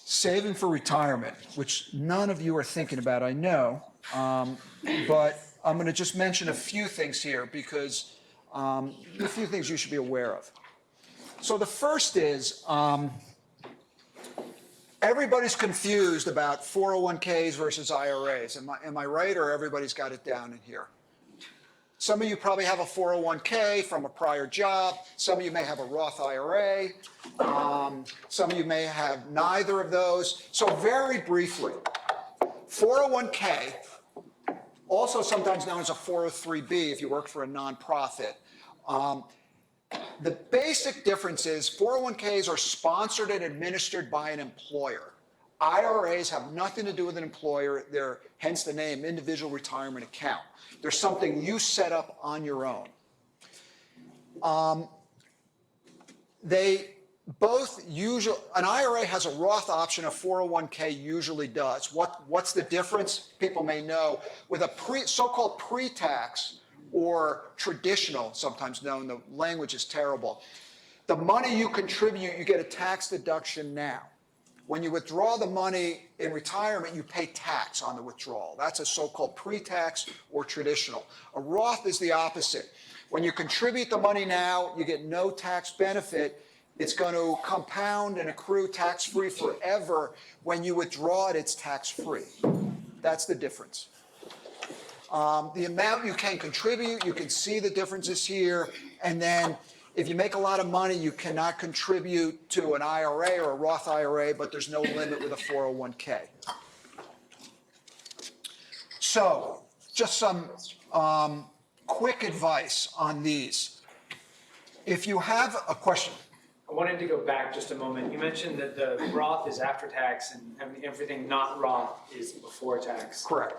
Saving for retirement, which none of you are thinking about, I know, but I'm going to just mention a few things here because a few things you should be aware of. So the first is everybody's confused about 401ks versus IRAs. Am I right, or everybody's got it down in here? Some of you probably have a 401k from a prior job. Some of you may have a Roth IRA. Some of you may have neither of those. So very briefly, 401k, also sometimes known as a 403b if you work for a nonprofit. The basic difference is 401ks are sponsored and administered by an employer. IRAs have nothing to do with an employer. They're, hence the name, individual retirement account. They're something you set up on your own. They both usually, an IRA has a Roth option, a 401k usually does. What's the difference? People may know. With a so-called pre-tax or traditional, sometimes known, the language is terrible. The money you contribute, you get a tax deduction now. When you withdraw the money in retirement, you pay tax on the withdrawal. That's a so-called pre-tax or traditional. A Roth is the opposite. When you contribute the money now, you get no tax benefit. It's going to compound and accrue tax-free forever. When you withdraw it, it's tax-free. That's the difference. The amount you can contribute, you can see the differences here. And then if you make a lot of money, you cannot contribute to an IRA or a Roth IRA, but there's no limit with a 401k. So just some quick advice on these. If you have a question. I wanted to go back just a moment. You mentioned that the Roth is after tax and everything not Roth is before tax. Correct.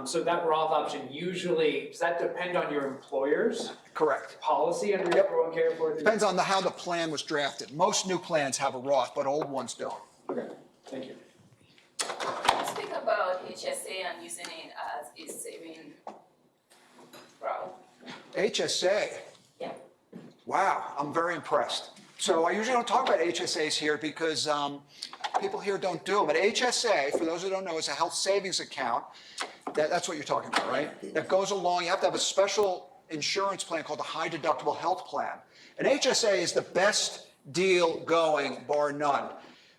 So that Roth option usually, does that depend on your employer's Correct. policy under your 401k or 403b? Depends on how the plan was drafted. Most new plans have a Roth, but old ones don't. Okay, thank you. Let's speak about HSA and using it as a saving route. HSA. Yeah. Wow, I'm very impressed. So I usually don't talk about HSAs here because people here don't do them. But HSA, for those who don't know, is a health savings account. That's what you're talking about, right? That goes along. You have to have a special insurance plan called a high deductible health plan. And HSA is the best deal going, bar none.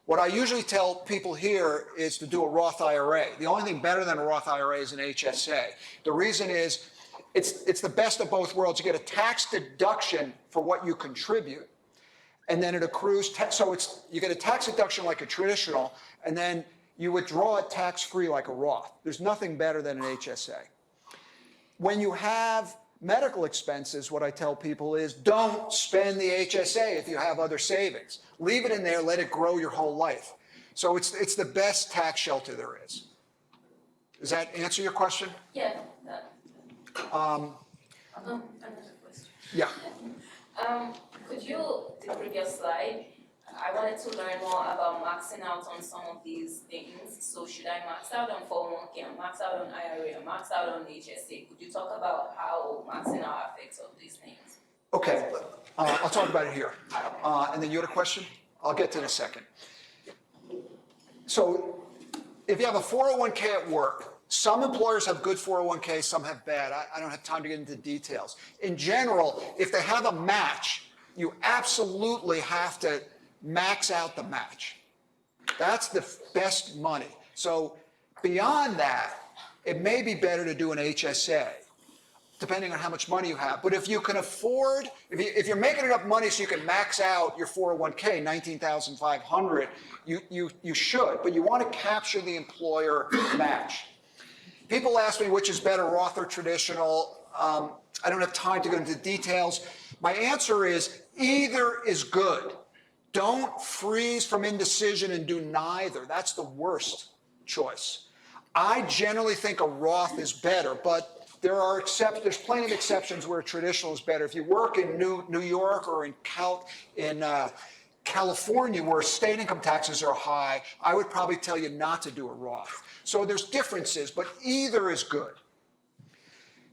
What I usually tell people here is to do a Roth IRA. The only thing better than a Roth IRA is an HSA. The reason is it's the best of both worlds. You get a tax deduction for what you contribute, and then it accrues. So you get a tax deduction like a traditional, and then you withdraw it tax-free like a Roth. There's nothing better than an HSA. When you have medical expenses, what I tell people is don't spend the HSA if you have other savings. Leave it in there, let it grow your whole life. So it's the best tax shelter there is. Does that answer your question? Yeah. Another question. Yeah. Could you, the previous slide, I wanted to learn more about maxing out on some of these things. So should I max out on 401k and max out on IRA and max out on HSA? Could you talk about how maxing out affects all these things? Okay, I'll talk about it here. And then you had a question? I'll get to it in a second. So if you have a 401k at work, some employers have good 401k, some have bad. I don't have time to get into details. In general, if they have a match, you absolutely have to max out the match. That's the best money. So beyond that, it may be better to do an HSA, depending on how much money you have. But if you can afford, if you're making enough money so you can max out your 401k, $19,500, you should, but you want to capture the employer match. People ask me which is better, Roth or traditional. I don't have time to go into details. My answer is either is good. Don't freeze from indecision and do neither. That's the worst choice. I generally think a Roth is better, but there's plenty of exceptions where traditional is better. If you work in New York or in California, where state income taxes are high, I would probably tell you not to do a Roth. So there's differences, but either is good.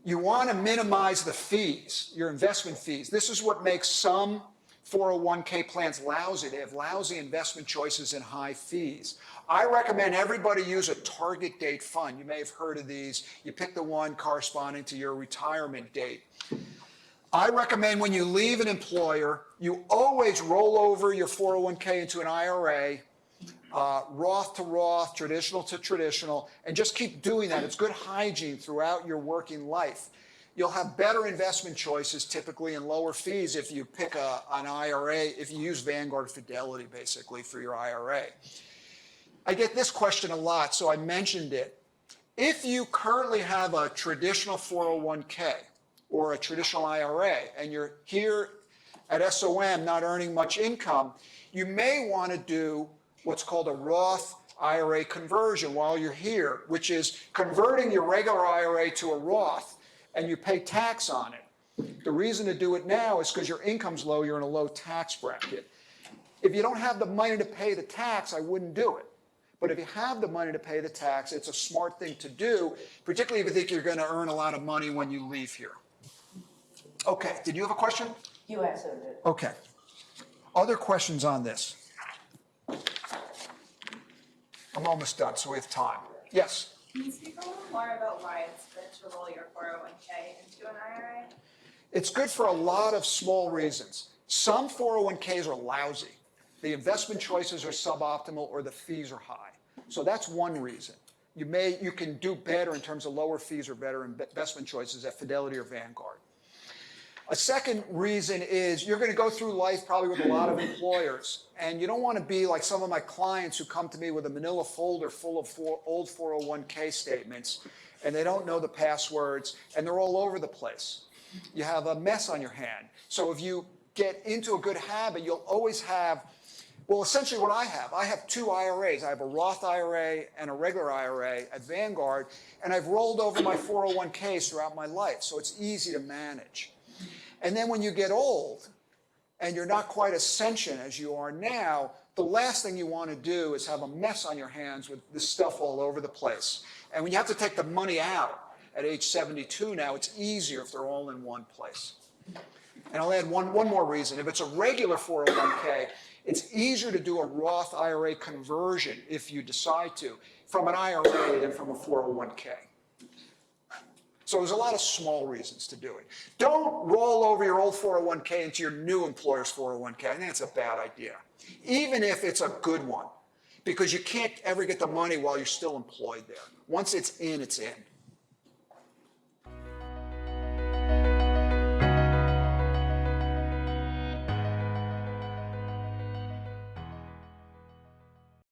You want to minimize the fees, your investment fees. This is what makes some 401k plans lousy. They have lousy investment choices and high fees. I recommend everybody use a target date fund. You may have heard of these. You pick the one corresponding to your retirement date. I recommend when you leave an employer, you always roll over your 401k into an IRA, Roth to Roth, traditional to traditional, and just keep doing that. It's good hygiene throughout your working life. You'll have better investment choices typically and lower fees if you pick an IRA, if you use Vanguard Fidelity basically for your IRA. I get this question a lot, so I mentioned it. If you currently have a traditional 401k or a traditional IRA and you're here at SOM not earning much income, you may want to do what's called a Roth IRA conversion while you're here, which is converting your regular IRA to a Roth, and you pay tax on it. The reason to do it now is because your income's low, you're in a low tax bracket. If you don't have the money to pay the tax, I wouldn't do it. But if you have the money to pay the tax, it's a smart thing to do, particularly if you think you're going to earn a lot of money when you leave here. Okay, did you have a question? You answered it. Okay. Other questions on this? I'm almost done, so we have time. Yes? Can you speak a little more about why it's good to roll your 401k into an IRA? It's good for a lot of small reasons. Some 401ks are lousy. The investment choices are suboptimal or the fees are high. So that's one reason. You can do better in terms of lower fees or better investment choices at Fidelity or Vanguard. A second reason is you're going to go through life probably with a lot of employers, and you don't want to be like some of my clients who come to me with a manila folder full of old 401k statements, and they don't know the passwords, and they're all over the place. You have a mess on your hand. So if you get into a good habit, you'll always have, well, essentially what I have two IRAs. I have a Roth IRA and a regular IRA at Vanguard, and I've rolled over my 401ks throughout my life, so it's easy to manage. And then when you get old and you're not quite as sentient as you are now, the last thing you want to do is have a mess on your hands with this stuff all over the place. And when you have to take the money out at age 72 now, it's easier if they're all in one place. And I'll add one more reason. If it's a regular 401k, it's easier to do a Roth IRA conversion if you decide to, from an IRA than from a 401k. So there's a lot of small reasons to do it. Don't roll over your old 401k into your new employer's 401k. I think it's a bad idea, even if it's a good one, because you can't ever get the money while you're still employed there. Once it's in, it's in.